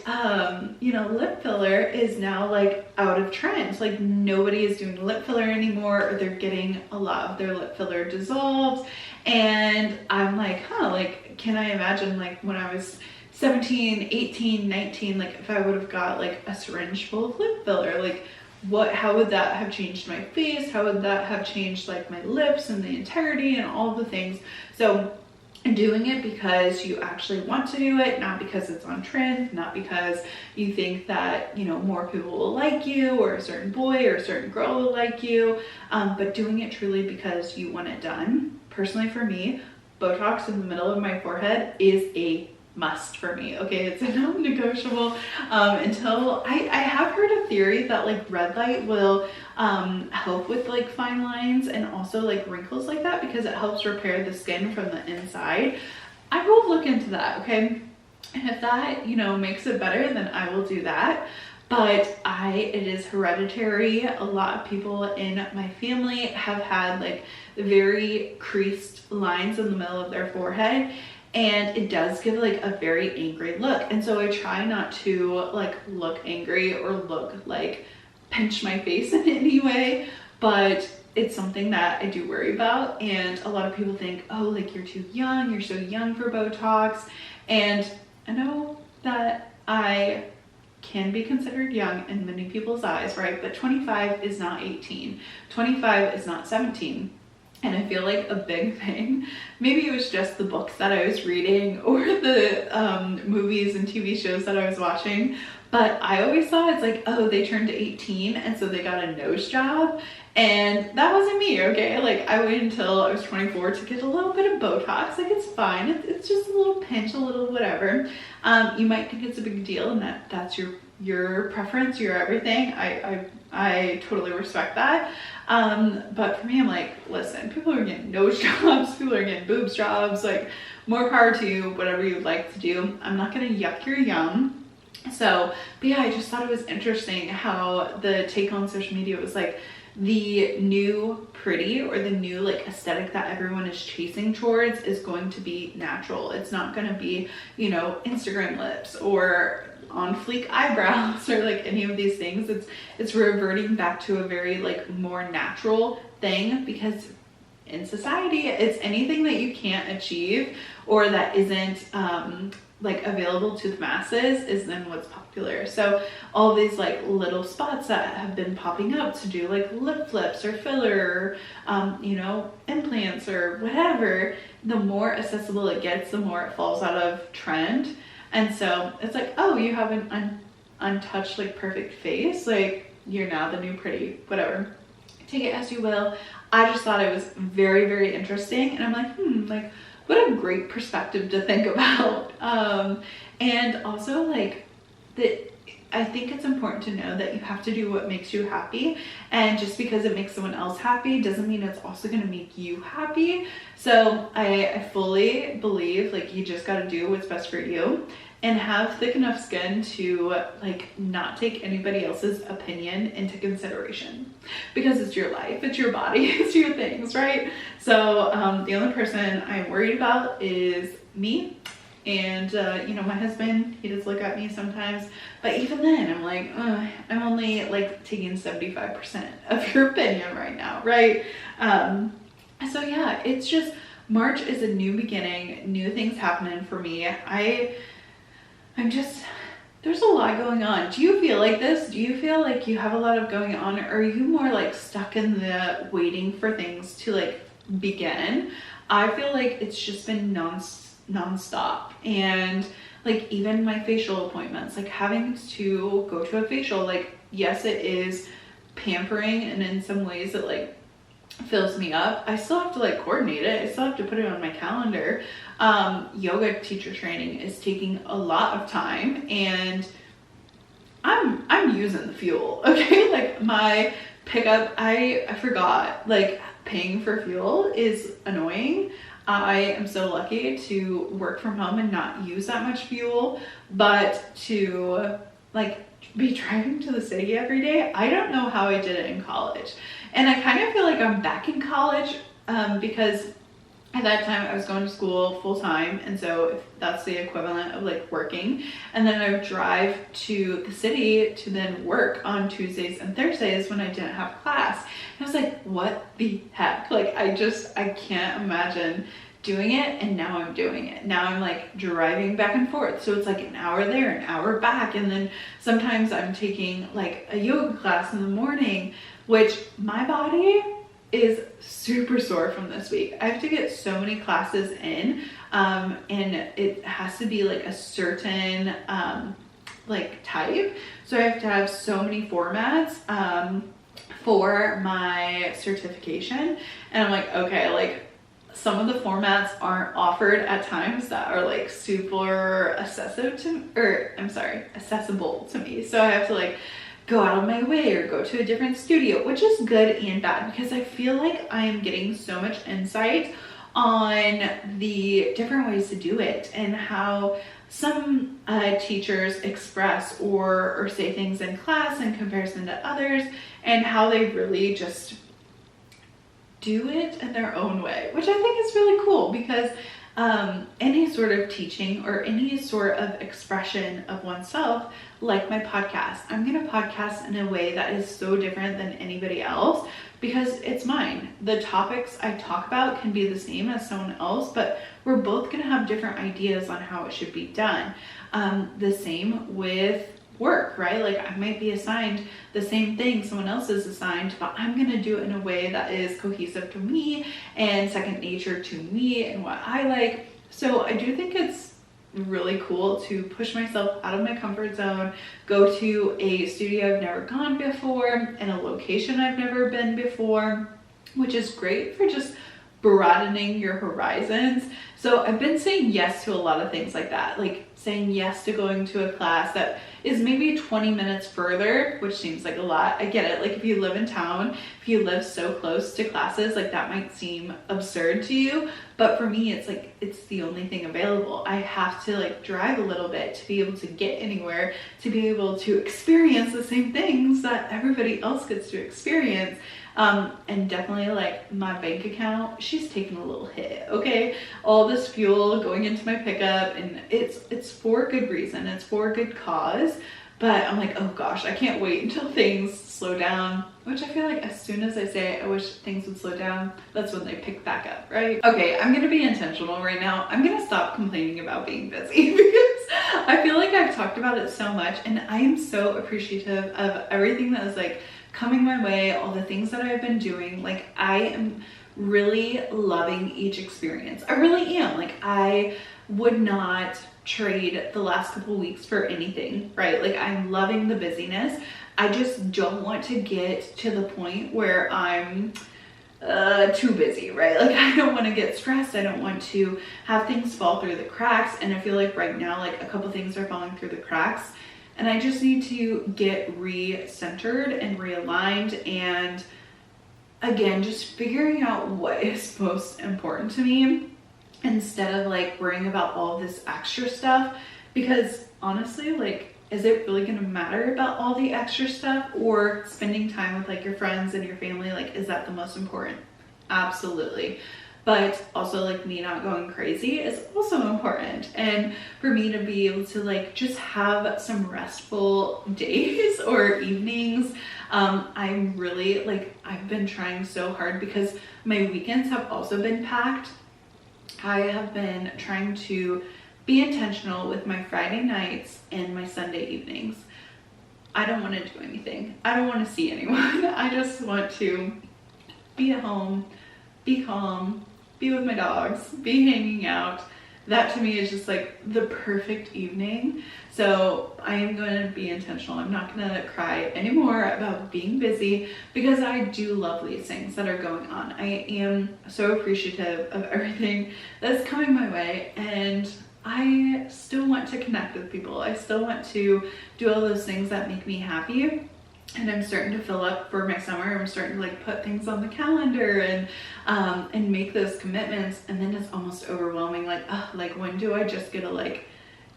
you know, lip filler is now like out of trend. Like nobody is doing lip filler anymore, or they're getting a lot of their lip filler dissolved. And I'm like, huh, like, can I imagine like when I was 17, 18, 19, like if I would have got like a syringe full of lip filler, like how would that have changed my face? How would that have changed like my lips and the integrity and all the things? So doing it because you actually want to do it, not because it's on trend, not because you think that, you know, more people will like you, or a certain boy or a certain girl will like you, but doing it truly because you want it done. Personally for me, Botox in the middle of my forehead is a must for me. Okay, it's a non-negotiable. Until I have heard a theory that like red light will help with like fine lines and also like wrinkles like that, because it helps repair the skin from the inside. I will look into that, okay? And if that, you know, makes it better, then I will do that. But it is hereditary. A lot of people in my family have had like very creased lines in the middle of their forehead, and it does give like a very angry look. And so I try not to like look angry or look like pinch my face in any way, but it's something that I do worry about. And a lot of people think, oh, like you're too young, you're so young for Botox. And I know that I can be considered young in many people's eyes, right? But 25 is not 18, 25 is not 17. And I feel like a big thing, maybe it was just the books that I was reading or the movies and TV shows that I was watching, But I always thought it's like, oh, they turned 18 and so they got a nose job. And that wasn't me, okay? Like, I waited until I was 24 to get a little bit of Botox. Like, it's fine. It's just a little pinch, a little whatever. You might think it's a big deal, and that's your preference, your everything. I totally respect that. But for me, I'm like, listen, people are getting nose jobs, people are getting boobs jobs, like, more power to you, whatever you'd like to do. I'm not gonna yuck your yum. So, but yeah, I just thought it was interesting how the take on social media was like, the new pretty, or the new like aesthetic that everyone is chasing towards is going to be natural. It's not going to be, you know, Instagram lips or on fleek eyebrows or like any of these things. It's reverting back to a very like more natural thing, because in society, it's anything that you can't achieve or that isn't like available to the masses is then what's popular. So all these like little spots that have been popping up to do like lip flips or filler, you know, implants or whatever, the more accessible it gets, the more it falls out of trend. And so it's like, oh, you have an untouched like perfect face, like you're now the new pretty, whatever. Take it as you will. I just thought it was very, very interesting, and I'm like, like, what a great perspective to think about. And also like I think it's important to know that you have to do what makes you happy, and just because it makes someone else happy doesn't mean it's also going to make you happy. So I fully believe like you just got to do what's best for you, and have thick enough skin to like not take anybody else's opinion into consideration, because it's your life, it's your body, it's your things, right? So the only person I'm worried about is me. And you know, my husband, he does look at me sometimes, but even then I'm like, I'm only like taking 75% of your opinion right now, right? So yeah, it's just, March is a new beginning, new things happening for me. I'm just, there's a lot going on. Do you feel like this? Do you feel like you have a lot of going on? Or are you more like stuck in the waiting for things to like begin? I feel like it's just been nonstop. And like even my facial appointments, like having to go to a facial, like yes, it is pampering, and in some ways it like fills me up. I still have to like coordinate it. I still have to put it on my calendar. Yoga teacher training is taking a lot of time, and I'm using the fuel, okay? Like my pickup, I forgot, like paying for fuel is annoying. I am so lucky to work from home and not use that much fuel, but to like be driving to the city every day, I don't know how I did it in college. And I kind of feel like I'm back in college because at that time I was going to school full time, and so if that's the equivalent of like working, and then I would drive to the city to then work on Tuesdays and Thursdays when I didn't have class. And I was like, what the heck? Like I can't imagine doing it, and now I'm doing it. Now I'm like driving back and forth, so it's like an hour there, an hour back, and then sometimes I'm taking like a yoga class in the morning, which my body is super sore from this week. I have to get so many classes in, and it has to be like a certain like type, so I have to have so many formats for my certification, and I'm like, okay, like some of the formats aren't offered at times that are like super accessible to me, so I have to like go out of my way or go to a different studio, which is good and bad, because I feel like I am getting so much insight on the different ways to do it, and how some teachers express or say things in class in comparison to others, and how they really just do it in their own way, which I think is really cool, because any sort of teaching or any sort of expression of oneself, like my podcast, I'm gonna podcast in a way that is so different than anybody else, because it's mine. The topics I talk about can be the same as someone else, but we're both gonna have different ideas on how it should be done. The same with work, right? Like I might be assigned the same thing someone else is assigned, but I'm gonna do it in a way that is cohesive to me and second nature to me and what I like. So I do think it's really cool to push myself out of my comfort zone, go to a studio I've never gone before, in a location I've never been before, which is great for just broadening your horizons. So I've been saying yes to a lot of things like that, like saying yes to going to a class that is maybe 20 minutes further, which seems like a lot. I get it. Like if you live in town, if you live so close to classes, like that might seem absurd to you. But for me, it's like, it's the only thing available. I have to like drive a little bit to be able to get anywhere, to be able to experience the same things that everybody else gets to experience. And definitely like my bank account, she's taking a little hit, okay? All this fuel going into my pickup, and it's for a good reason, it's for a good cause, but I'm like, oh gosh, I can't wait until things slow down, which I feel like as soon as I say I wish things would slow down, that's when they pick back up, right? Okay, I'm gonna be intentional right now. I'm gonna stop complaining about being busy because I feel like I've talked about it so much, and I am so appreciative of everything that is like coming my way, all the things that I've been doing. Like I am really loving each experience. I really am. Like I would not trade the last couple weeks for anything, right? Like I'm loving the busyness. I just don't want to get to the point where I'm too busy, right? Like I don't want to get stressed. I don't want to have things fall through the cracks. And I feel like right now, like a couple things are falling through the cracks. And I just need to get re-centered and realigned, and again, just figuring out what is most important to me instead of like worrying about all this extra stuff. Because honestly, like, is it really gonna matter about all the extra stuff, or spending time with like your friends and your family? Like, is that the most important? Absolutely. But also like me not going crazy is also important. And for me to be able to like just have some restful days or evenings, I'm really like, I've been trying so hard because my weekends have also been packed. I have been trying to be intentional with my Friday nights and my Sunday evenings. I don't want to do anything. I don't want to see anyone. I just want to be at home, be calm, be with my dogs, be hanging out. That to me is just like the perfect evening. So I am going to be intentional. I'm not going to cry anymore about being busy because I do love these things that are going on. I am so appreciative of everything that's coming my way, and I still want to connect with people. I still want to do all those things that make me happy. And I'm starting to fill up for my summer. I'm starting to like put things on the calendar and make those commitments. And then it's almost overwhelming. Like, oh, like when do I just get to like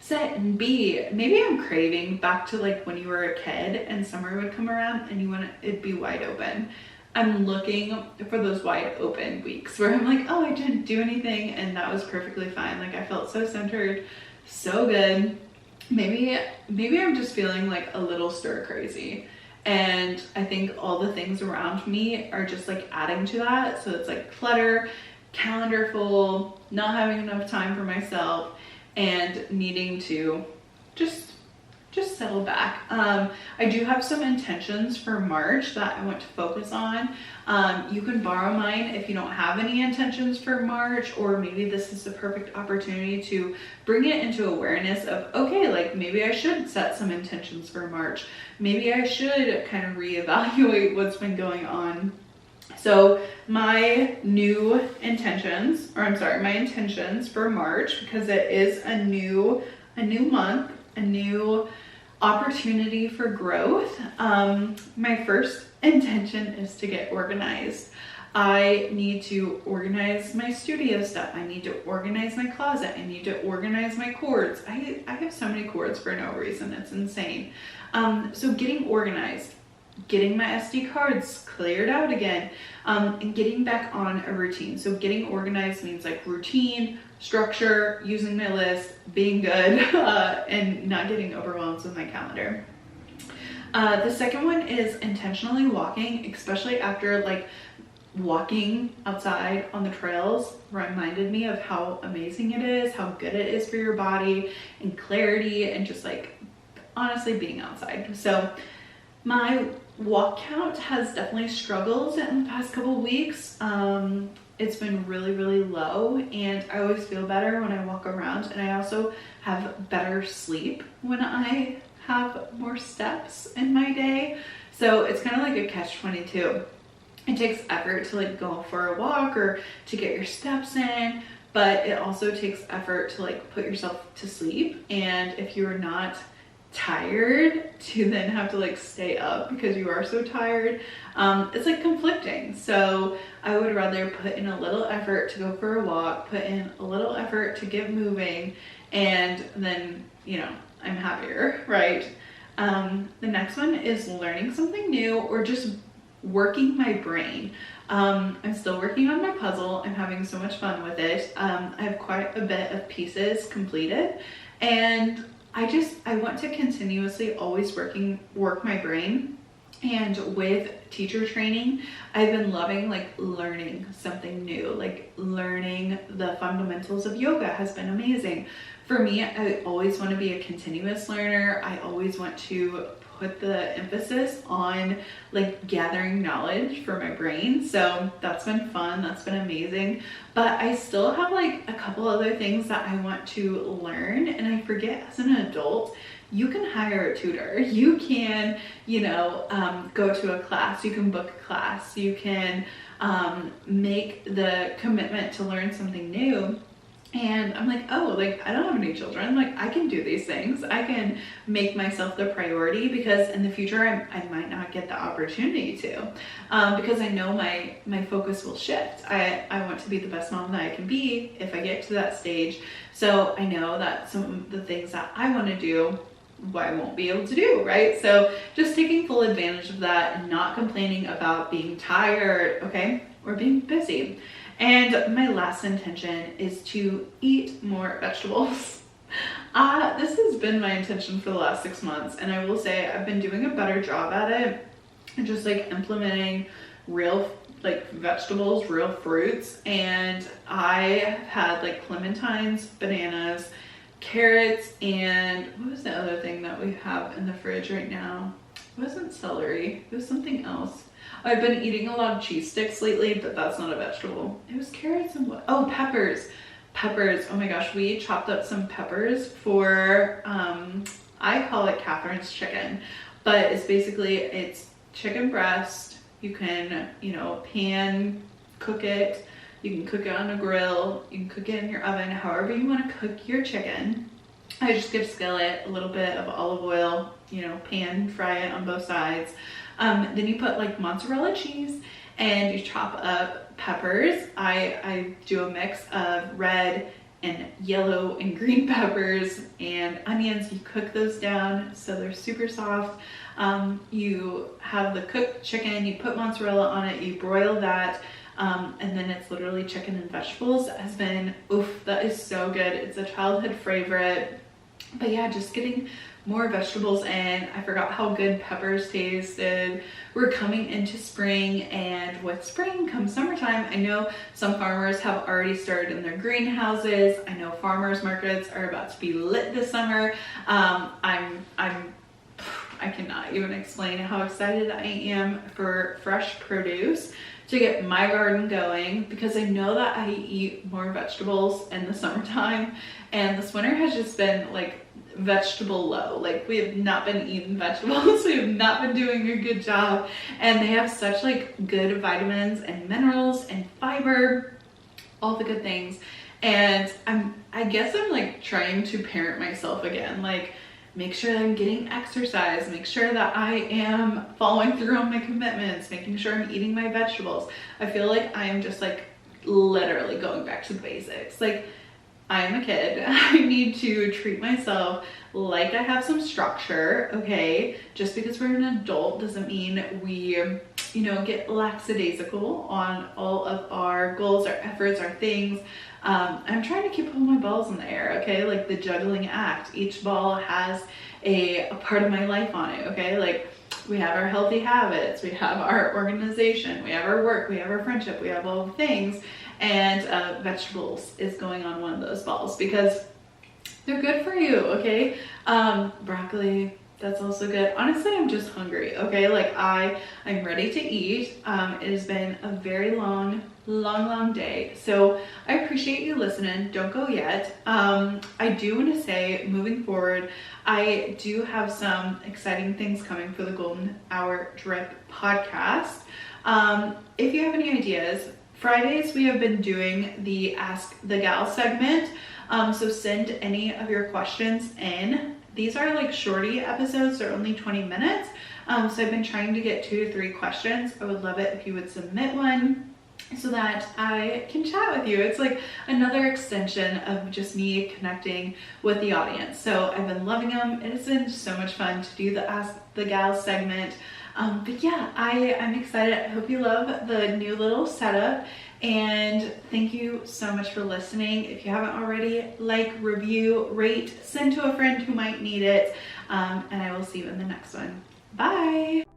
sit and be? Maybe I'm craving back to like when you were a kid and summer would come around and you want it be wide open. I'm looking for those wide open weeks where I'm like, oh, I didn't do anything, and that was perfectly fine. Like I felt so centered, so good. Maybe I'm just feeling like a little stir crazy. And I think all the things around me are just like adding to that. So it's like clutter, calendar full, not having enough time for myself, and needing to just settle back. I do have some intentions for March that I want to focus on. You can borrow mine if you don't have any intentions for March, or maybe this is the perfect opportunity to bring it into awareness of, okay, like maybe I should set some intentions for March. Maybe I should kind of reevaluate what's been going on. So my intentions for March, because it is a new month, a new opportunity for growth. My first intention is to get organized. I need to organize my studio stuff. I need to organize my closet. I need to organize my cords. I have so many cords for no reason. It's insane. So getting organized, getting my SD cards cleared out again, and getting back on a routine. So getting organized means like routine, structure, using my list, being good, and not getting overwhelmed with my calendar. The second one is intentionally walking, especially after like walking outside on the trails reminded me of how amazing it is, how good it is for your body and clarity, and just like honestly being outside. So my walk count has definitely struggled in the past couple weeks. it's been really, really low, and I always feel better when I walk around, and I also have better sleep when I have more steps in my day. So it's kind of like a catch-22. It takes effort to like go for a walk or to get your steps in, but it also takes effort to like put yourself to sleep. And if you're not tired, to then have to like stay up because you are so tired, it's like conflicting. So I would rather put in a little effort to go for a walk, put in a little effort to get moving, and then, you know, I'm happier, right? The next one is learning something new or just working my brain. I'm still working on my puzzle. I'm having so much fun with it. I have quite a bit of pieces completed, and I want to continuously always work my brain. And with teacher training, I've been loving like learning something new, like learning the fundamentals of yoga has been amazing. For me, I always want to be a continuous learner. I always want to put the emphasis on like gathering knowledge for my brain. So that's been fun. That's been amazing. But I still have like a couple other things that I want to learn, and I forget as an adult, you can hire a tutor. You can, you know, go to a class, you can book a class, you can make the commitment to learn something new. And I'm like, oh, like I don't have any children, like I can do these things. I can make myself the priority, because in the future I might not get the opportunity to, because I know my focus will shift. I want to be the best mom that I can be if I get to that stage. So I know that some of the things that I want to do, I won't be able to do, right? So just taking full advantage of that and not complaining about being tired, okay, or being busy. And my last intention is to eat more vegetables. This has been my intention for the last 6 months, and I will say I've been doing a better job at it, and just like implementing real like vegetables, real fruits. And I had like clementines, bananas, carrots, and what was the other thing that we have in the fridge right now? It wasn't celery, it was something else. I've been eating a lot of cheese sticks lately, but that's not a vegetable. It was carrots and what? Oh, peppers. Peppers. Oh my gosh, we chopped up some peppers for, I call it Catherine's chicken, but it's basically chicken breast. You can, you know, pan cook it. You can cook it on a grill. You can cook it in your oven, however you want to cook your chicken. I just give skillet a little bit of olive oil, you know, pan fry it on both sides. Then you put like mozzarella cheese and you chop up peppers. I do a mix of red and yellow and green peppers and onions. You cook those down so they're super soft. You have the cooked chicken, you put mozzarella on it, you broil that, and then it's literally chicken and vegetables. That has been, oof, that is so good. It's a childhood favorite. But yeah, just getting more vegetables in. I forgot how good peppers tasted. We're coming into spring, and with spring comes summertime. I know some farmers have already started in their greenhouses. I know farmers markets are about to be lit this summer. I cannot even explain how excited I am for fresh produce to get my garden going, because I know that I eat more vegetables in the summertime, and this winter has just been like vegetable low. Like we have not been eating vegetables. We have not been doing a good job, and they have such like good vitamins and minerals and fiber, all the good things. And I guess I'm like trying to parent myself again, like make sure that I'm getting exercise, make sure that I am following through on my commitments, making sure I'm eating my vegetables. I feel like I am just like literally going back to the basics. Like I am a kid. I need to treat myself like I have some structure, okay? Just because we're an adult doesn't mean we, you know, get lackadaisical on all of our goals, our efforts, our things. I'm trying to keep all my balls in the air, okay? Like the juggling act. Each ball has a part of my life on it, okay? Like we have our healthy habits, we have our organization, we have our work, we have our friendship, we have all the things. And vegetables is going on one of those balls because they're good for you, okay? Broccoli, that's also good. Honestly, I'm just hungry, okay? Like I'm ready to eat. It has been a very long long day. So I appreciate you listening. Don't go yet. I do want to say, moving forward, I do have some exciting things coming for the Golden Hour Drip podcast. If you have any ideas, Fridays we have been doing the Ask the Gal segment. So send any of your questions in. These are like shorty episodes, they're only 20 minutes. So I've been trying to get 2 to 3 questions. I would love it if you would submit one so that I can chat with you. It's like another extension of just me connecting with the audience. So I've been loving them. It's been so much fun to do the Ask the Gal segment. But yeah, I'm excited. I hope you love the new little setup. And thank you so much for listening. If you haven't already, like, review, rate, send to a friend who might need it. And I will see you in the next one. Bye.